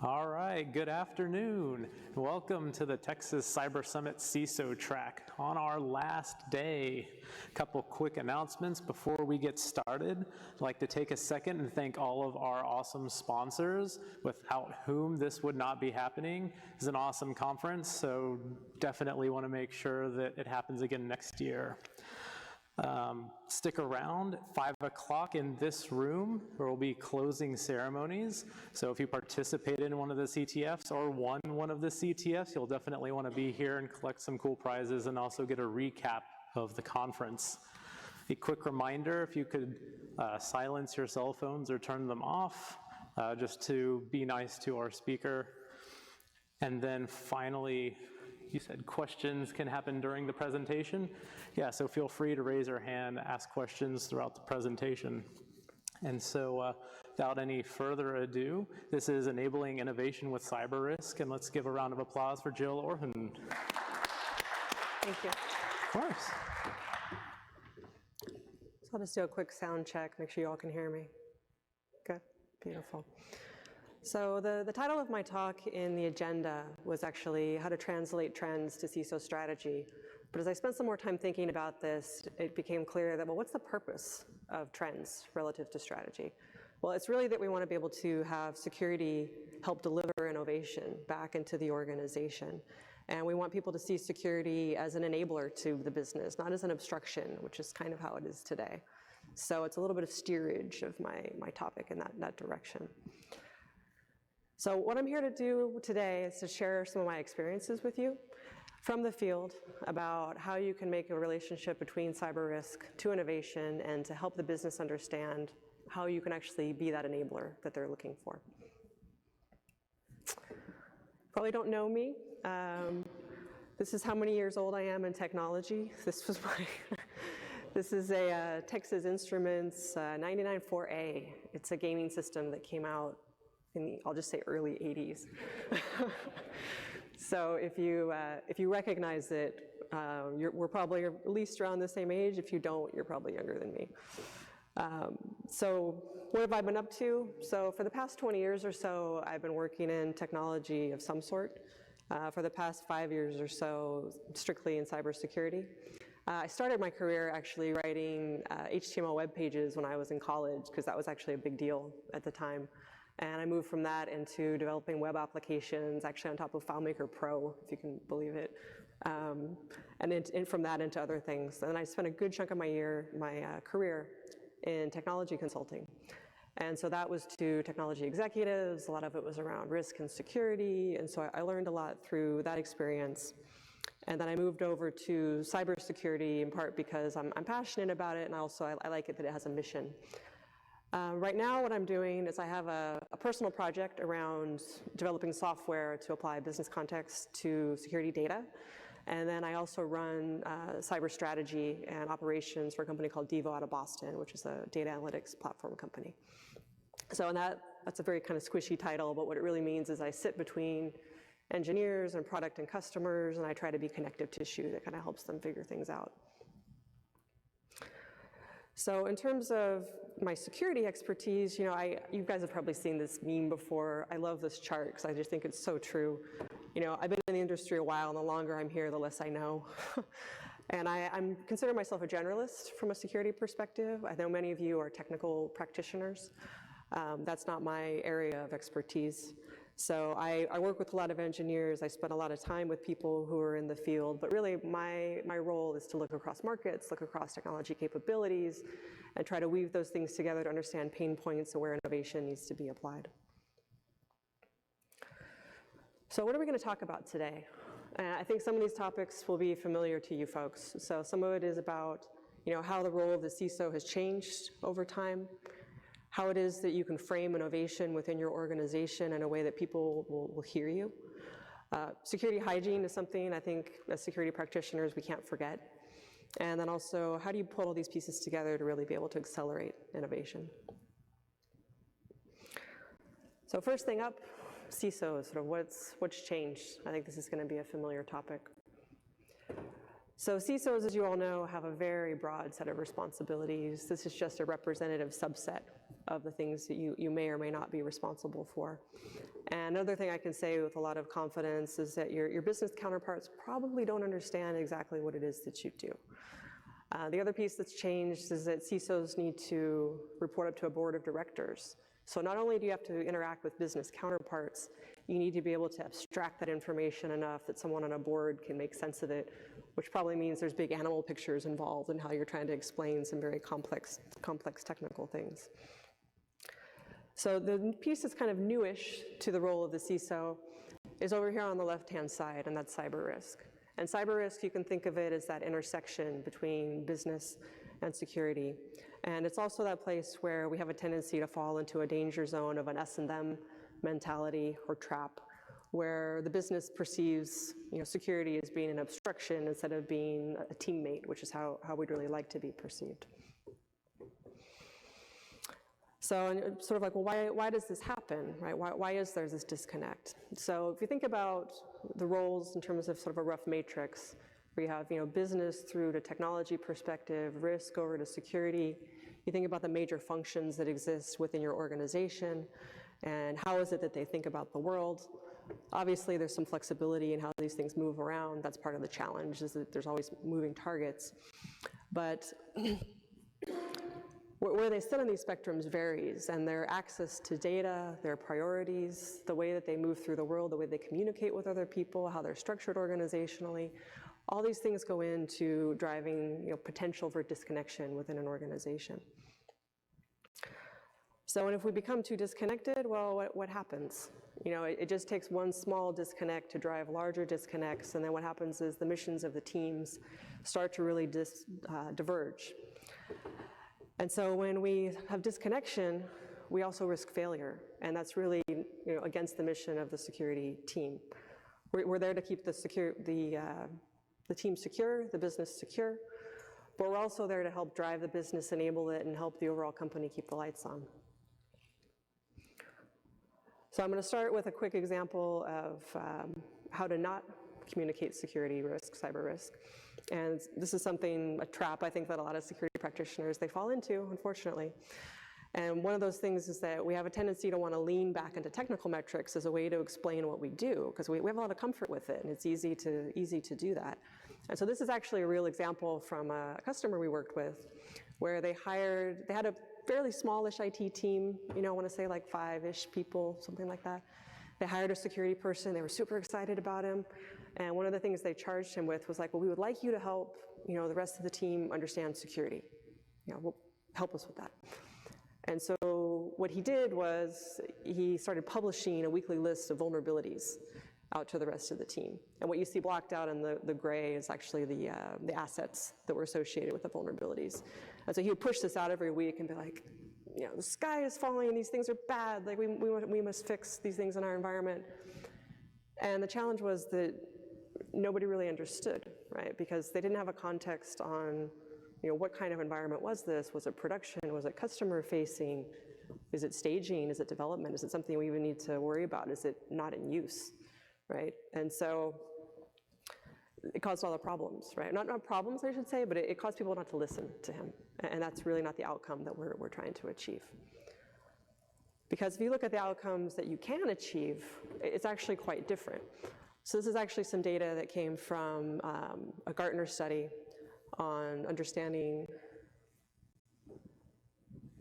All right, good afternoon. Welcome to the Texas Cyber Summit CISO track. On our last day, a couple quick announcements before we get started. I'd like to take a second and thank all of our awesome sponsors, without whom this would not be happening. It's an awesome conference, so definitely want to make sure that it happens again next year. Stick around, 5 o'clock in this room, there will be closing ceremonies. So if you participate in one of the CTFs or won one of the CTFs, you'll definitely want to be here and collect some cool prizes and also get a recap of the conference. A quick reminder, if you could silence your cell phones or turn them off, just to be nice to our speaker. And then finally, you said questions can happen during the presentation. Yeah, so feel free to raise your hand, ask questions throughout the presentation. And so without any further ado, this is Enabling Innovation with Cyber Risk, and let's give a round of applause for Jill Orhun. Thank you. Of course. So I'll just do a quick sound check, make sure you all can hear me. Good, beautiful. So the title of my talk in the agenda was actually how to translate trends to CISO strategy. But as I spent some more time thinking about this, it became clear that, well, what's the purpose of trends relative to strategy? Well, it's really that we want to be able to have security help deliver innovation back into the organization. And we want people to see security as an enabler to the business, not as an obstruction, which is kind of how it is today. So it's a little bit of steerage of my topic in that direction. So what I'm here to do today is to share some of my experiences with you from the field about how you can make a relationship between cyber risk to innovation and to help the business understand how you can actually be that enabler that they're looking for. Probably don't know me. This is how many years old I am in technology. This is a Texas Instruments 994A. It's a gaming system that came out in the, I'll just say, early 80s. So if you recognize it, we're probably at least around the same age. If you don't, you're probably younger than me. So what have I been up to? So for the past 20 years or so, I've been working in technology of some sort. For the past 5 years or so, strictly in cybersecurity. I started my career actually writing HTML web pages when I was in college, because that was actually a big deal at the time. And I moved from that into developing web applications, actually on top of FileMaker Pro, if you can believe it, and from that into other things. And then I spent a good chunk of my career in technology consulting. And so that was to technology executives. A lot of it was around risk and security. And so I learned a lot through that experience. And then I moved over to cybersecurity, in part because I'm passionate about it, and also I like it that it has a mission. Right now, what I'm doing is I have a personal project around developing software to apply business context to security data. And then I also run cyber strategy and operations for a company called Devo out of Boston, which is a data analytics platform company. So that's a very kind of squishy title, but what it really means is I sit between engineers and product and customers, and I try to be connective tissue that kind of helps them figure things out. So in terms of my security expertise, you guys have probably seen this meme before. I love this chart because I just think it's so true. I've been in the industry a while, and the longer I'm here, the less I know. And I consider myself a generalist from a security perspective. I know many of you are technical practitioners. That's not my area of expertise. So I work with a lot of engineers. I spend a lot of time with people who are in the field. But really, my role is to look across markets, look across technology capabilities, and try to weave those things together to understand pain points and where innovation needs to be applied. So what are we going to talk about today? I think some of these topics will be familiar to you folks. So some of it is about how the role of the CISO has changed over time, how it is that you can frame innovation within your organization in a way that people will hear you. Security hygiene is something I think as security practitioners we can't forget. And then also, how do you put all these pieces together to really be able to accelerate innovation? So first thing up, CISOs, sort of what's changed. I think this is going to be a familiar topic. So CISOs, as you all know, have a very broad set of responsibilities. This is just a representative subset of the things that you may or may not be responsible for. And another thing I can say with a lot of confidence is that your business counterparts probably don't understand exactly what it is that you do. The other piece that's changed is that CISOs need to report up to a board of directors. So not only do you have to interact with business counterparts, you need to be able to abstract that information enough that someone on a board can make sense of it, which probably means there's big animal pictures involved in how you're trying to explain some very complex technical things. So the piece that's kind of newish to the role of the CISO is over here on the left-hand side, and that's cyber risk. And cyber risk, you can think of it as that intersection between business and security. And it's also that place where we have a tendency to fall into a danger zone of an S&M mentality or trap, where the business perceives security as being an obstruction instead of being a teammate, which is how we'd really like to be perceived. So sort of like, well, why does this happen, right? Why is there this disconnect? So if you think about the roles in terms of sort of a rough matrix, where you have business through to technology perspective, risk over to security, you think about the major functions that exist within your organization, and how is it that they think about the world. Obviously, there's some flexibility in how these things move around. That's part of the challenge, is that there's always moving targets. But where they sit on these spectrums varies, and their access to data, their priorities, the way that they move through the world, the way they communicate with other people, how they're structured organizationally, all these things go into driving potential for disconnection within an organization. So, and if we become too disconnected, well, what happens? It just takes one small disconnect to drive larger disconnects, and then what happens is the missions of the teams start to really diverge. And so when we have disconnection, we also risk failure, and that's really against the mission of the security team. We're there to keep the team secure, the business secure, but we're also there to help drive the business, enable it, and help the overall company keep the lights on. So I'm going to start with a quick example of how to not communicate security risk, cyber risk. And this is a trap I think that a lot of security practitioners, they fall into, unfortunately. And one of those things is that we have a tendency to want to lean back into technical metrics as a way to explain what we do, because we have a lot of comfort with it, and it's easy to do that. And so this is actually a real example from a customer we worked with, where they had a fairly smallish IT team, I want to say like 5-ish people, something like that. They hired a security person, they were super excited about him, and one of the things they charged him with was like, well, we would like you to help, the rest of the team understand security. Help us with that. And so what he did was he started publishing a weekly list of vulnerabilities out to the rest of the team. And what you see blocked out in the gray is actually the assets that were associated with the vulnerabilities. And so he would push this out every week and be like, the sky is falling and these things are bad, like we must fix these things in our environment. And the challenge was that nobody really understood, right? Because they didn't have a context on what kind of environment was this? Was it production? Was it customer facing? Is it staging? Is it development? Is it something we even need to worry about? Is it not in use, right? And so it caused all the problems, right? Not problems, I should say, but it caused people not to listen to him. And that's really not the outcome that we're trying to achieve. Because if you look at the outcomes that you can achieve, it's actually quite different. So this is actually some data that came from a Gartner study on understanding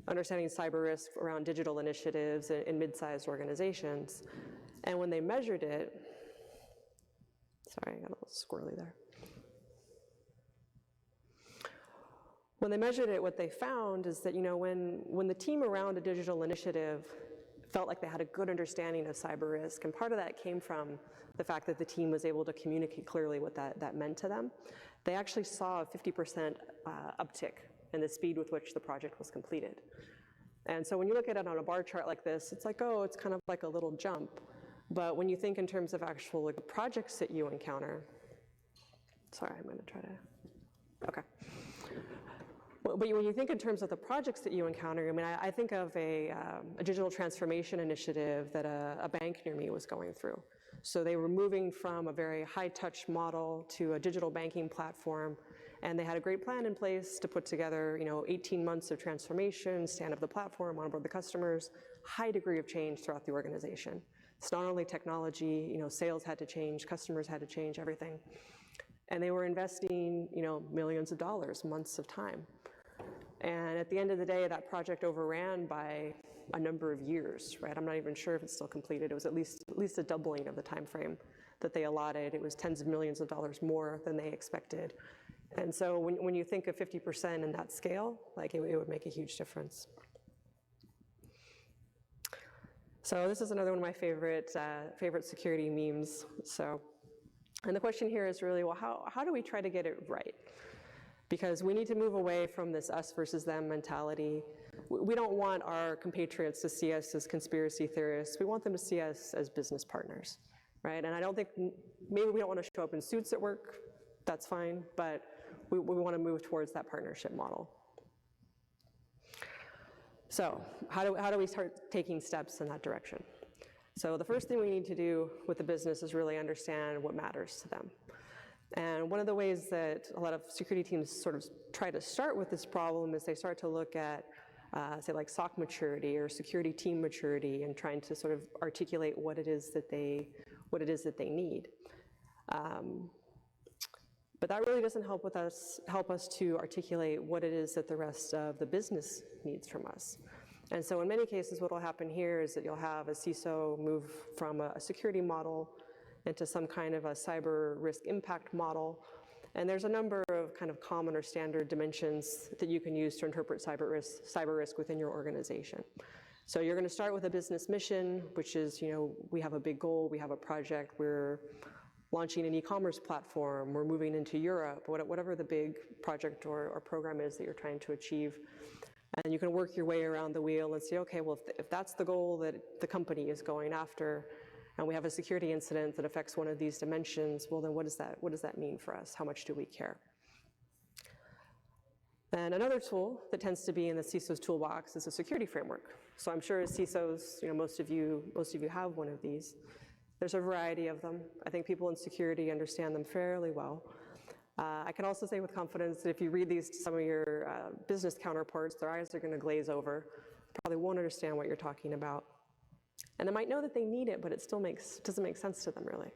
cyber risk around digital initiatives in mid-sized organizations. And when they measured it, sorry, I got a little squirrely there. When they measured it, what they found is that when the team around a digital initiative felt like they had a good understanding of cyber risk, and part of that came from the fact that the team was able to communicate clearly what that meant to them, they actually saw a 50% uptick in the speed with which the project was completed. And so when you look at it on a bar chart like this, it's like, oh, it's kind of like a little jump. But when you think in terms of actual projects that you encounter, sorry, I'm going to try to, okay. But when you think in terms of the projects that you encounter, I think of a digital transformation initiative that a bank near me was going through. So they were moving from a very high-touch model to a digital banking platform, and they had a great plan in place to put together, 18 months of transformation, stand up the platform, onboard the customers, high degree of change throughout the organization. It's not only technology, sales had to change, customers had to change, everything. And they were investing, millions of dollars, months of time. And at the end of the day, that project overran by a number of years, right? I'm not even sure if it's still completed. It was at least a doubling of the time frame that they allotted. It was tens of millions of dollars more than they expected. And so when you think of 50% in that scale, like it would make a huge difference. So this is another one of my favorite security memes. And the question here is really, well, how do we try to get it right? Because we need to move away from this us versus them mentality. We don't want our compatriots to see us as conspiracy theorists. We want them to see us as business partners, right? And I don't think, maybe we don't want to show up in suits at work, that's fine, but we want to move towards that partnership model. So how do we start taking steps in that direction? So the first thing we need to do with the business is really understand what matters to them. And one of the ways that a lot of security teams sort of try to start with this problem is they start to look at, say, like SOC maturity or security team maturity, and trying to sort of articulate what it is that they need. But that really doesn't help us to articulate what it is that the rest of the business needs from us. And so in many cases, what will happen here is that you'll have a CISO move from a security model into some kind of a cyber risk impact model. And there's a number of kind of common or standard dimensions that you can use to interpret cyber risk within your organization. So you're going to start with a business mission, which is, we have a big goal, we have a project, we're launching an e-commerce platform, we're moving into Europe, whatever the big project or program is that you're trying to achieve. And you can work your way around the wheel and say, okay, well, if that's the goal that the company is going after, and we have a security incident that affects one of these dimensions, well, then what does that mean for us? How much do we care? And another tool that tends to be in the CISO's toolbox is a security framework. So I'm sure as CISOs, most of you have one of these. There's a variety of them. I think people in security understand them fairly well. I can also say with confidence that if you read these to some of your business counterparts, their eyes are going to glaze over. Probably won't understand what you're talking about. And they might know that they need it, but it still doesn't make sense to them, really.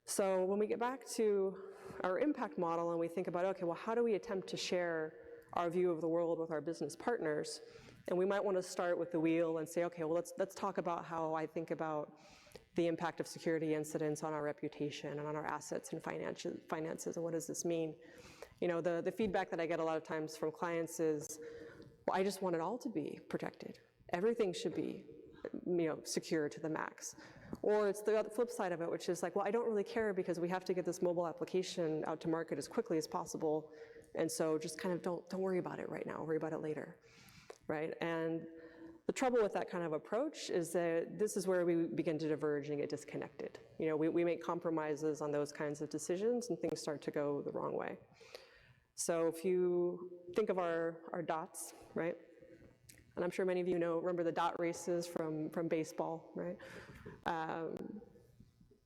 So when we get back to our impact model and we think about, okay, well, how do we attempt to share our view of the world with our business partners? And we might want to start with the wheel and say, okay, well, let's talk about how I think about the impact of security incidents on our reputation and on our assets and finances, and what does this mean? The feedback that I get a lot of times from clients is, well, I just want it all to be protected. Everything should be, secure to the max. Or it's the flip side of it, which is like, well, I don't really care because we have to get this mobile application out to market as quickly as possible, and so just kind of don't worry about it right now, worry about it later, right? And the trouble with that kind of approach is that this is where we begin to diverge and get disconnected. We make compromises on those kinds of decisions and things start to go the wrong way. So if you think of our dots, right? And I'm sure many of you remember the dot races from baseball, right?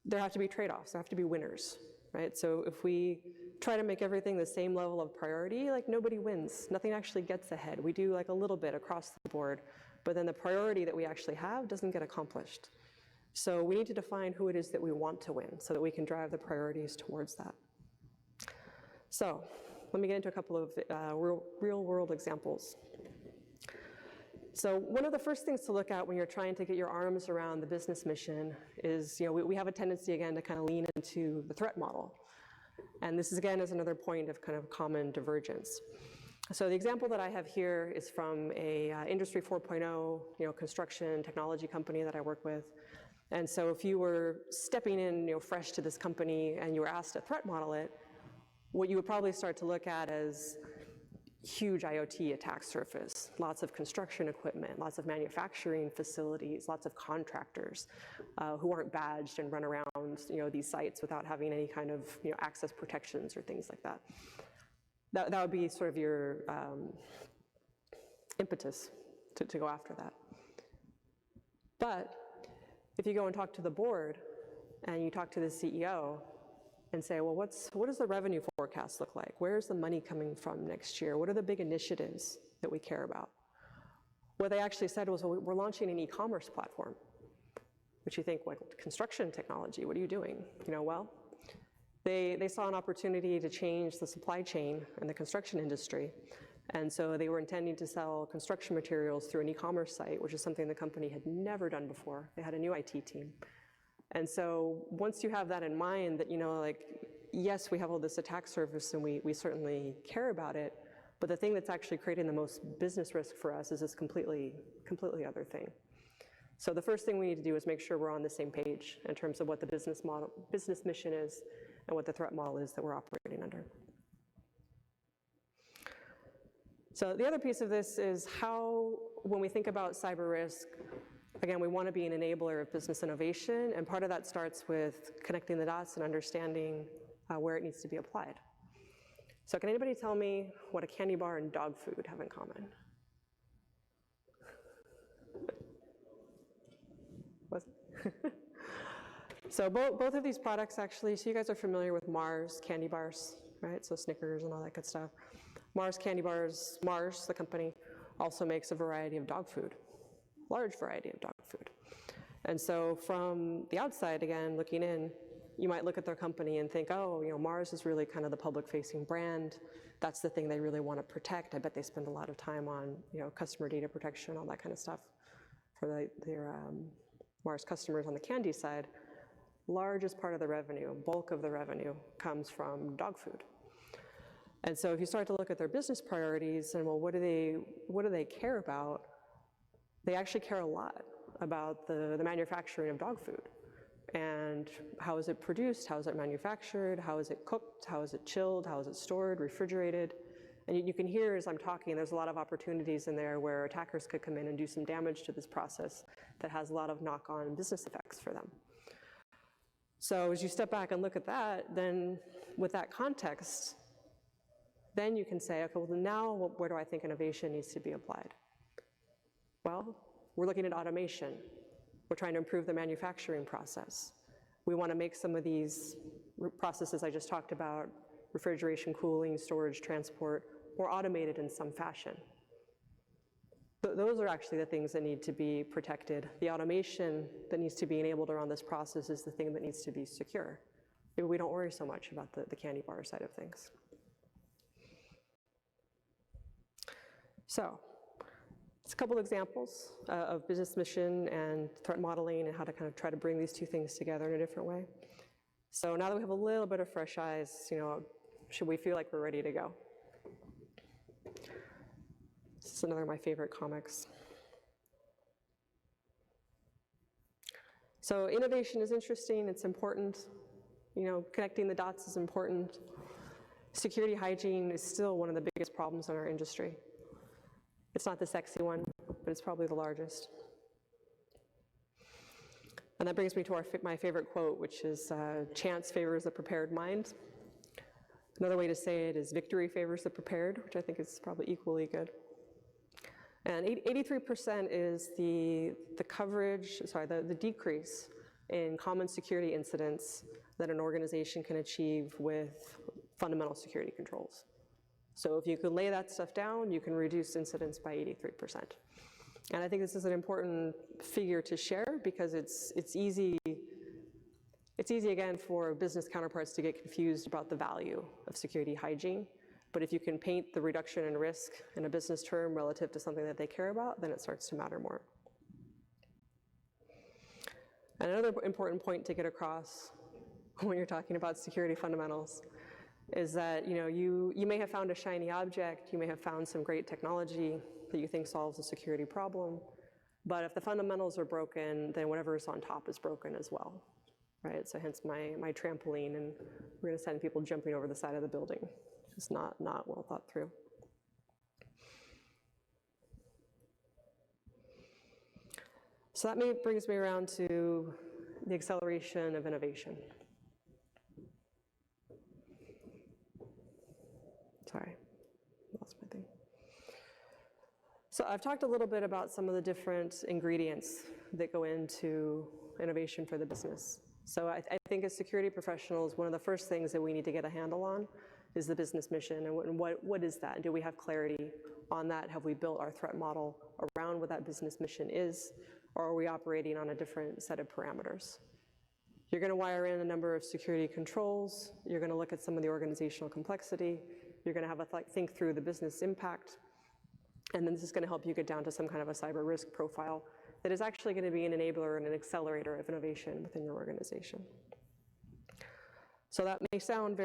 There have to be trade-offs, there have to be winners, right? So if we try to make everything the same level of priority, like nobody wins, nothing actually gets ahead. We do like a little bit across the board, but then the priority that we actually have doesn't get accomplished. So we need to define who it is that we want to win so that we can drive the priorities towards that. So let me get into a couple of real-world examples. So one of the first things to look at when you're trying to get your arms around the business mission is, we have a tendency, again, to kind of lean into the threat model. And this, again, is another point of kind of common divergence. So the example that I have here is from a Industry 4.0, construction technology company that I work with. And so if you were stepping in, fresh to this company and you were asked to threat model it, what you would probably start to look at is huge IoT attack surface, lots of construction equipment, lots of manufacturing facilities, lots of contractors who aren't badged and run around, these sites without having any kind of, access protections or things like that. That would be sort of your impetus to go after that. But if you go and talk to the board and you talk to the CEO and say, well, what does the revenue forecast look like? Where's the money coming from next year? What are the big initiatives that we care about? What they actually said was, well, we're launching an e-commerce platform, which you think, what, construction technology, what are you doing? Well, they saw an opportunity to change the supply chain in the construction industry. And so they were intending to sell construction materials through an e-commerce site, which is something the company had never done before. They had a new IT team. And so once you have that in mind, that, yes, we have all this attack surface and we certainly care about it, but the thing that's actually creating the most business risk for us is this completely other thing. So the first thing we need to do is make sure we're on the same page in terms of what the business mission is and what the threat model is that we're operating under. So the other piece of this is how, when we think about cyber risk, again, we want to be an enabler of business innovation, and part of that starts with connecting the dots and understanding where it needs to be applied. So can anybody tell me what a candy bar and dog food have in common? Was it? So both of these products actually, so you guys are familiar with Mars candy bars, right? So Snickers and all that good stuff. Mars candy bars, Mars, the company, also makes a variety of dog food, large variety of dog food. And so from the outside, again, looking in, you might look at their company and think, oh, Mars is really kind of the public-facing brand. That's the thing they really want to protect. I bet they spend a lot of time on, customer data protection, all that kind of stuff for their Mars customers on the candy side. Largest part of the revenue, bulk of the revenue, comes from dog food. And so if you start to look at their business priorities and, well, what do they care about? They actually care a lot about the manufacturing of dog food. And how is it produced? How is it manufactured? How is it cooked? How is it chilled? How is it stored, refrigerated? And you can hear as I'm talking, there's a lot of opportunities in there where attackers could come in and do some damage to this process that has a lot of knock-on business effects for them. So as you step back and look at that, then with that context, then you can say, okay, well now where do I think innovation needs to be applied? Well, we're looking at automation. We're trying to improve the manufacturing process. We want to make some of these processes I just talked about, refrigeration, cooling, storage, transport, more automated in some fashion. Those are actually the things that need to be protected. The automation that needs to be enabled around this process is the thing that needs to be secure. Maybe we don't worry so much about the candy bar side of things. So, it's a couple examples of business mission and threat modeling and how to kind of try to bring these two things together in a different way. So now that we have a little bit of fresh eyes, should we feel like we're ready to go? This is another of my favorite comics. So innovation is interesting, it's important. Connecting the dots is important. Security hygiene is still one of the biggest problems in our industry. It's not the sexy one, but it's probably the largest. And that brings me to my favorite quote, which is, chance favors the prepared mind. Another way to say it is victory favors the prepared, which I think is probably equally good. And 83% is the decrease in common security incidents that an organization can achieve with fundamental security controls. So if you could lay that stuff down, you can reduce incidents by 83%. And I think this is an important figure to share because it's easy again for business counterparts to get confused about the value of security hygiene. But if you can paint the reduction in risk in a business term relative to something that they care about, then it starts to matter more. And another important point to get across when you're talking about security fundamentals is that you may have found a shiny object, you may have found some great technology that you think solves a security problem, but if the fundamentals are broken, then whatever is on top is broken as well, right? So hence my trampoline, and we're going to send people jumping over the side of the building. It's not well thought through. So that brings me around to the acceleration of innovation. Sorry, lost my thing. So I've talked a little bit about some of the different ingredients that go into innovation for the business. So I think as security professionals, one of the first things that we need to get a handle on is the business mission, and what is that? Do we have clarity on that? Have we built our threat model around what that business mission is, or are we operating on a different set of parameters? You're going to wire in a number of security controls. You're going to look at some of the organizational complexity. You're going to have a think through the business impact. And then this is going to help you get down to some kind of a cyber risk profile that is actually going to be an enabler and an accelerator of innovation within your organization. So that may sound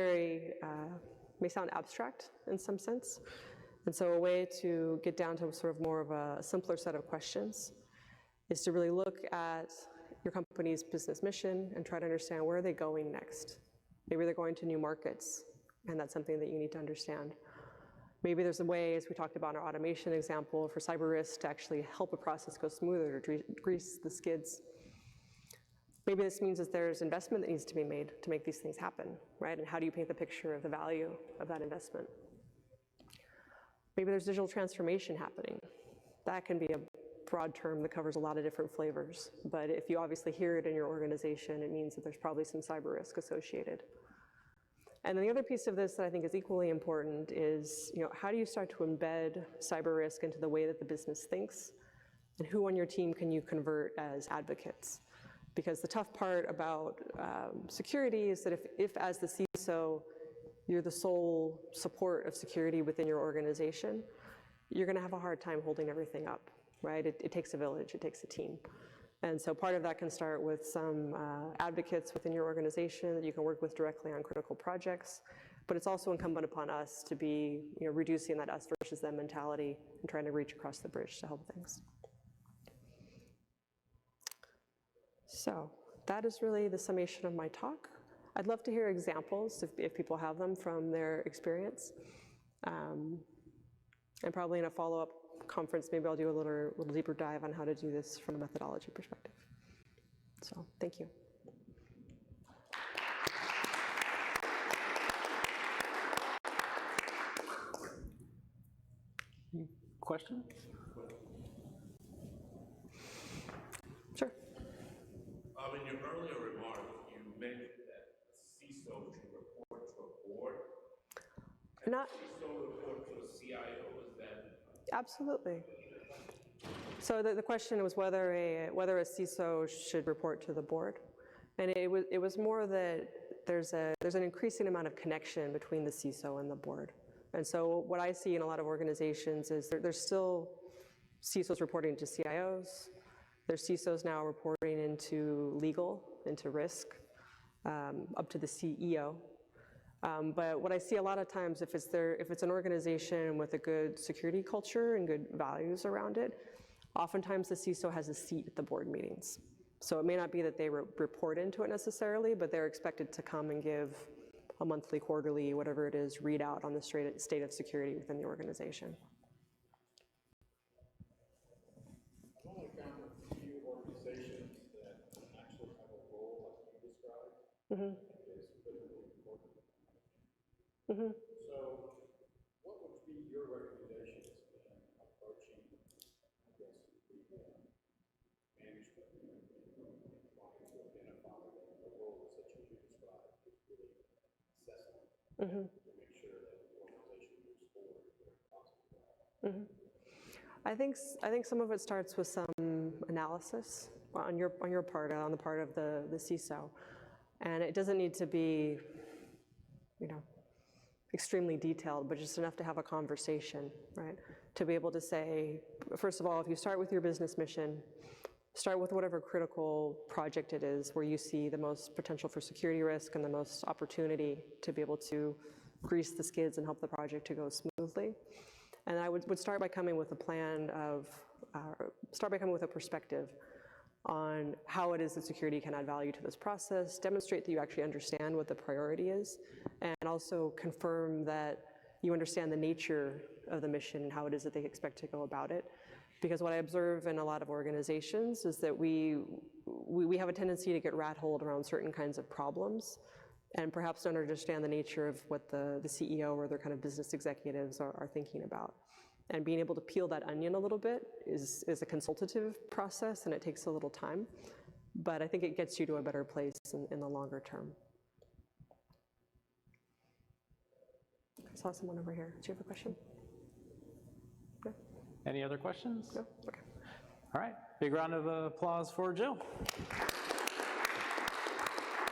abstract in some sense. And so a way to get down to sort of more of a simpler set of questions is to really look at your company's business mission and try to understand where are they going next. Maybe they're going to new markets, and that's something that you need to understand. Maybe there's a way, as we talked about in our automation example, for cyber risk to actually help a process go smoother, to grease the skids. Maybe this means that there's investment that needs to be made to make these things happen, right? And how do you paint the picture of the value of that investment? Maybe there's digital transformation happening. That can be a broad term that covers a lot of different flavors, but if you obviously hear it in your organization, it means that there's probably some cyber risk associated. And then the other piece of this that I think is equally important is, how do you start to embed cyber risk into the way that the business thinks, and who on your team can you convert as advocates? Because the tough part about security is that if as the CISO, you're the sole support of security within your organization, you're going to have a hard time holding everything up, right? It takes a village, it takes a team. And so part of that can start with some advocates within your organization that you can work with directly on critical projects, but it's also incumbent upon us to be reducing that us versus them mentality and trying to reach across the bridge to help things. So that is really the summation of my talk. I'd love to hear examples, if people have them, from their experience. And probably in a follow-up conference, maybe I'll do a little deeper dive on how to do this from a methodology perspective. So thank you. Questions? Sure. In your earlier remark, you mentioned that CISO should report to a board. Not CISO report to a CIO, is that? Absolutely. So the question was whether a CISO should report to the board, and it was more that there's an increasing amount of connection between the CISO and the board. And so what I see in a lot of organizations is there's still CISOs reporting to CIOs. There's CISOs now reporting into legal, into risk, up to the CEO. But what I see a lot of times, if it's an organization with a good security culture and good values around it, oftentimes the CISO has a seat at the board meetings. So it may not be that they report into it necessarily, but they're expected to come and give a monthly, quarterly, whatever it is, readout on the state of security within the organization. I've only found a few organizations that actually have a role like you described. Mm-hmm. Is critically important. Mm-hmm. So, what would be your recommendations in approaching, I guess, the management and trying to identify the roles that you described, really assessing Mm-hmm. to make sure that the organization moves forward very positively? Mm-hmm. I think some of it starts with some analysis on your part, on the part of the CISO, and it doesn't need to be, extremely detailed, but just enough to have a conversation, right? To be able to say, first of all, if you start with your business mission, start with whatever critical project it is where you see the most potential for security risk and the most opportunity to be able to grease the skids and help the project to go smoothly. And I would start by coming with a plan of, start by coming with a perspective on how it is that security can add value to this process, demonstrate that you actually understand what the priority is, and also confirm that you understand the nature of the mission and how it is that they expect to go about it. Because what I observe in a lot of organizations is that we have a tendency to get rat-holed around certain kinds of problems and perhaps don't understand the nature of what the CEO or their kind of business executives are thinking about. And being able to peel that onion a little bit is a consultative process, and it takes a little time. but I think it gets you to a better place in the longer term. I saw someone over here. Do you have a question? No? Any other questions? No? Okay. All right, big round of applause for Jill.